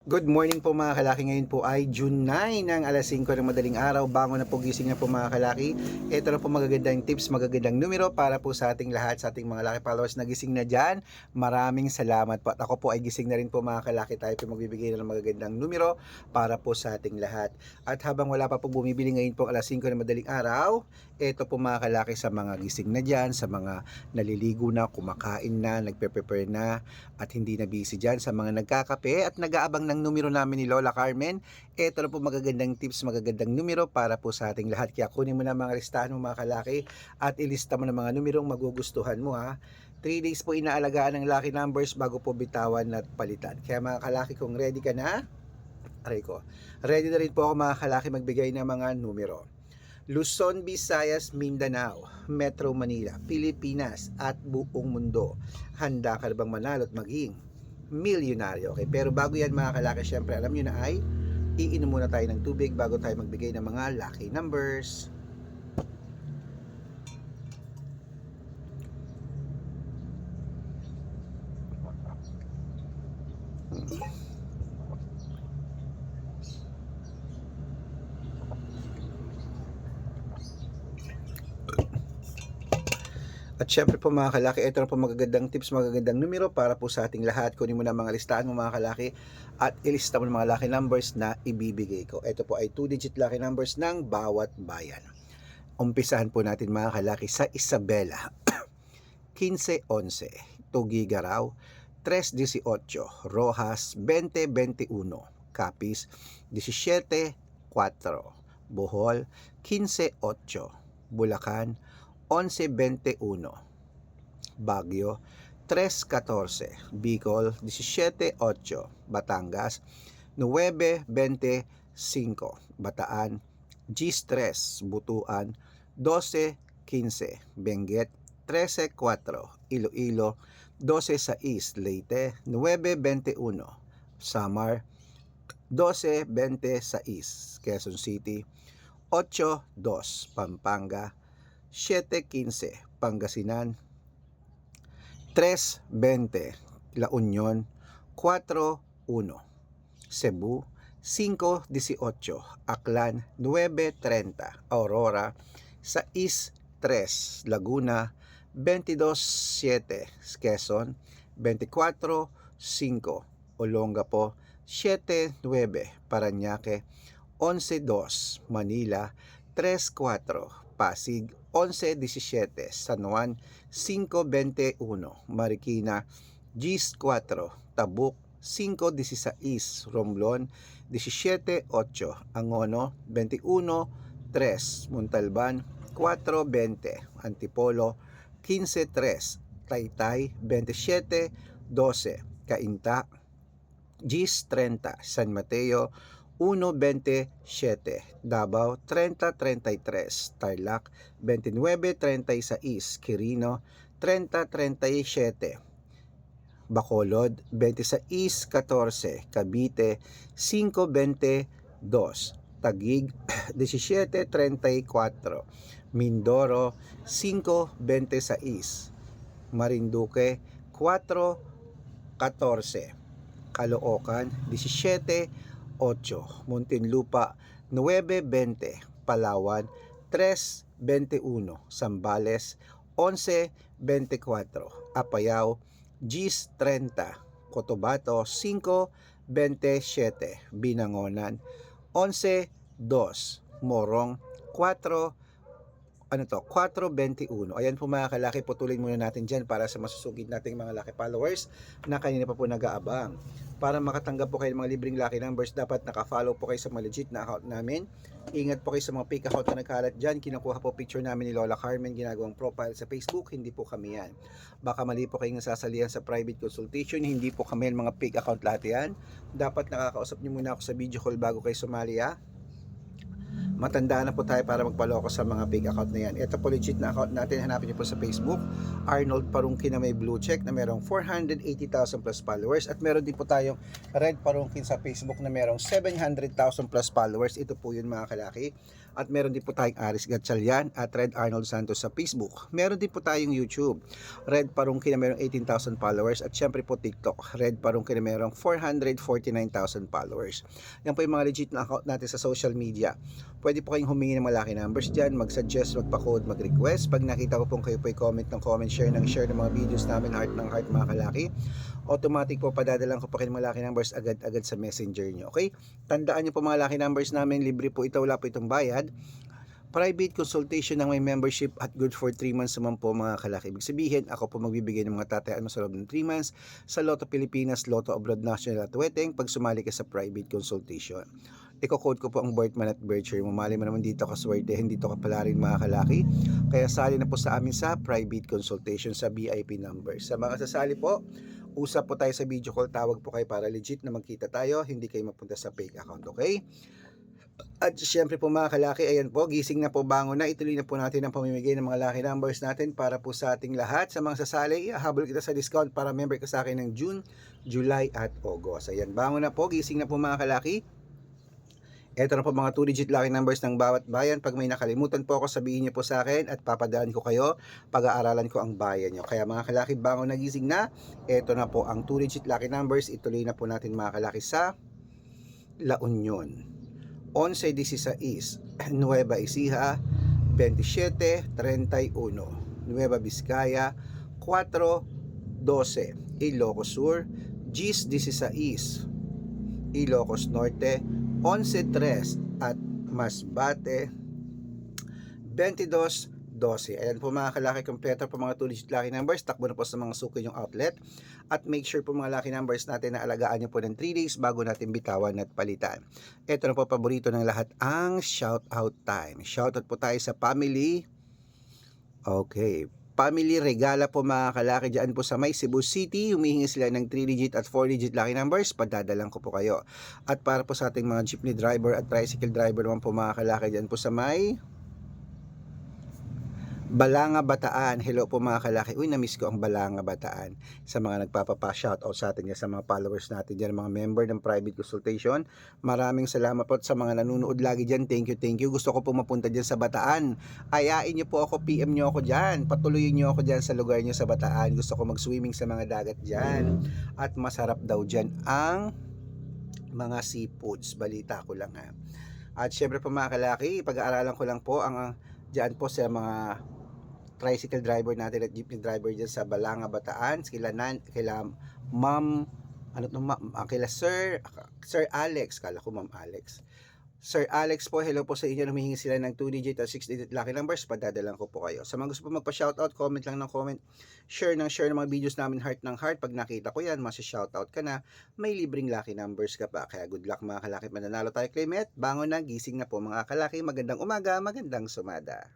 Good morning po mga kalaki. Ngayon po ay June 9 ng alas 5 ng madaling araw. Bango na po, gising na po mga kalaki. Ito na po magagandang tips, magagandang numero para po sa ating lahat, sa ating mga laki followers na gising na dyan. Maraming salamat po. At ako po ay gising na rin po mga kalaki. Tayo po magbibigay na ng magagandang numero para po sa ating lahat. At habang wala pa po bumibili ngayon po alas 5 ng madaling araw, ito po mga kalaki sa mga gising na dyan, sa mga naliligo na, kumakain na, nagpe-prepare na, at hindi na busy dyan, sa mga nagkakape at nag-aabang ng numero namin ni Lola Carmen. Ito na po magagandang tips, magagandang numero para po sa ating lahat. Kaya kunin mo na mga listahan mo mga kalaki at ilista mo na mga numerong magugustuhan mo ha. 3 days po inaalagaan ng lucky numbers bago po bitawan at palitan. Kaya mga kalaki, kung ready ka na, aray ko, ready na rin po ako mga kalaki magbigay ng mga numero. Luzon, Visayas, Mindanao, Metro Manila, Pilipinas at buong mundo. Handa ka na bang manalo at maging milyonaryo? Okay, pero bago yan mga kalaki, syempre alam nyo na ay iinom muna tayo ng tubig bago tayo magbigay ng mga lucky numbers. At syempre po mga kalaki, ito na po magagandang tips, magagandang numero para po sa ating lahat. Kunin mo na mga listahan mo mga kalaki at ilista mo ng mga lucky numbers na ibibigay ko. Ito po ay 2-digit lucky numbers ng bawat bayan. Umpisahan po natin mga kalaki sa Isabela. 15-11, Tugigaraw 3-18, Rojas 20-21, Capiz 17-4, Bohol 15-8, Bulacan 11-21, Baguio 3-14, Bicol 17-8, Batangas 9-25, Bataan 10-3, Butuan 12-15, Benguet 13-4, Iloilo 12-6, Leyte 9-21, Samar 12-26, Quezon City 8-2, Pampanga 7-15, Pangasinan 3-20, La Union 4-1, Cebu 5-18, Aklan 9-30, Aurora 6-3, Laguna 22-7, Quezon 24-5, Olongapo 7-9, Parañaque 11-2, Manila 3-4, Pasig 11-17, San Juan 5-21, Marikina 10-4, Tabuk 5-16, Romblon 17-8, Angono 21-3, Montalban 4-20, Antipolo 15-3, Taytay 27-12, Cainta 10-30, San Mateo 1-27, Davao 30-33, Tarlac 29-36, Quirino 30-37, Bacolod 26-14, Cavite 5-22, Taguig 17-34, Mindoro 5-26, Marinduque 4-14, Caloocan 17-8, Muntinlupa 9-20, Palawan 3-21, Zambales 11-24, Apayao 10-30, Cotabato 5-27, Binangonan 11-2, Morong 4-21. Ayan po mga kalaki, putulin muna natin dyan para sa masusugid nating mga laki followers na kanina pa po nag-aabang. Para makatanggap po kayo ng mga libreng lucky numbers, dapat naka-follow po kayo sa mga legit na account namin. Ingat po kayo sa mga fake account na nagkalat dyan. Kinukuha po picture namin ni Lola Carmen, ginagawang profile sa Facebook. Hindi po kami yan. Baka mali po kayong nasasalihan sa private consultation. Hindi po kami yan, mga fake account lahat yan. Dapat nakakausap niyo muna ako sa video call bago kayo sumali ha. Matanda na po tayo para magpaloko sa mga fake account na yan. Ito po legit na account natin. Hanapin niyo po sa Facebook, Arnold Parungkin na may blue check na merong 480,000 plus followers. At meron din po tayong Red Parungkin sa Facebook na merong 700,000 plus followers. Ito po yun mga kalaki. At meron din po tayong Aris Gatchalian at Red Arnold Santos sa Facebook. Meron din po tayong YouTube, Red Parungki na merong 18,000 followers, at syempre po TikTok, Red Parungki na merong 449,000 followers. Yan po yung mga legit na account natin sa social media. Pwede po kayong humingi ng malaki numbers dyan, mag-suggest, magpa-code, mag-request. Pag nakita ko pong kayo po comment ng comment, share ng mga videos namin, heart ng heart mga kalaki, automatic po padadalan ko pa kayo ng mga lucky numbers agad-agad sa messenger nyo. Okay? Tandaan nyo po mga lucky numbers namin, libre po ito, wala po itong bayad. Private consultation ng may membership at good for 3 months naman po mga kalaki. Ibig sabihin, ako po magbibigay ng mga tatayaan mo sa loob ng 3 months sa Lotto Pilipinas, Lotto Abroad National at Weteng pag sumali ka sa private consultation. Iko-code ko po ang birth month at birth year mo. Mali mo naman dito kaswerte, hindi dito ka pala rin mga kalaki. Kaya sali na po sa amin sa private consultation sa VIP numbers. Sa mga sasali po, usap po tayo sa video call, tawag po kayo para legit na magkita tayo, hindi kayo mapunta sa fake account, okay? At syempre po mga kalaki, ayan po, gising na po, bangon na, ituloy na po natin ang pamimigay ng mga lucky numbers natin para po sa ating lahat. Sa mga sasali, habol kita sa discount para member ka sa akin ng June, July at August. Ayan, bangon na po, gising na po mga kalaki. Ito na po mga 2-digit lucky numbers ng bawat bayan. Pag may nakalimutan po ako, sabihin niyo po sa akin at papadaan ko kayo, pag-aaralan ko ang bayan niyo. Kaya mga kalaki, bangon na, gising na. Ito na po ang 2-digit lucky numbers. Ituloy na po natin mga kalaki sa La Union, 11-16, Nueva Ecija, 27-31, Nueva Vizcaya, 4-12, Ilocos Sur, 10-16, Ilocos Norte, 11-3 at Masbate, 22-12. Ayan po mga kalaki, kompleto po mga 2-digit lucky numbers. Takbo na po sa mga suki yung outlet. At make sure po mga lucky numbers natin na alagaan nyo po ng 3 days bago natin bitawan at palitan. Ito na po paborito ng lahat, ang shoutout time. Shoutout po tayo sa family. Okay, Family Regala po mga kalaki dyan po sa may Cebu City. Humihingi sila ng 3-digit at 4-digit lucky numbers. Padadalang ko po kayo. At para po sa ating mga jeepney driver at tricycle driver naman po mga kalaki dyan po sa may Balanga Bataan. Hello po mga kalaki. Uy, na-miss ko ang Balanga Bataan. Sa mga nagpapapa-shoutout sa atin, sa mga followers natin dyan, mga member ng private consultation. Maraming salamat po sa mga nanonood lagi dyan. Thank you. Gusto ko po mapunta dyan sa Bataan. Ayain nyo po ako, PM nyo ako dyan. Patuloyin nyo ako dyan sa lugar nyo sa Bataan. Gusto ko mag-swimming sa mga dagat dyan. At masarap daw dyan ang mga seafoods. Balita ko lang ha. At syempre po mga kalaki, pag-aaralan ko lang po ang dyan po sa mga tricycle driver natin at jeepney driver dyan sa Balanga Bataan, kila ma'am, kila Sir Alex, kala ko ma'am Alex. Sir Alex po, hello po sa inyo. Humihingi sila ng 2-digit at 6-digit lucky numbers. Padadalang ko po kayo. Sa mga gusto po magpa-shoutout, comment lang ng comment. Share ng mga videos namin, heart ng heart. Pag nakita ko yan, masya-shoutout ka na. May libreng lucky numbers ka pa. Kaya good luck mga kalaki. Mananalo tayo, Clement. Bangon na, gising na po mga kalaki. Magandang umaga, magandang sumada.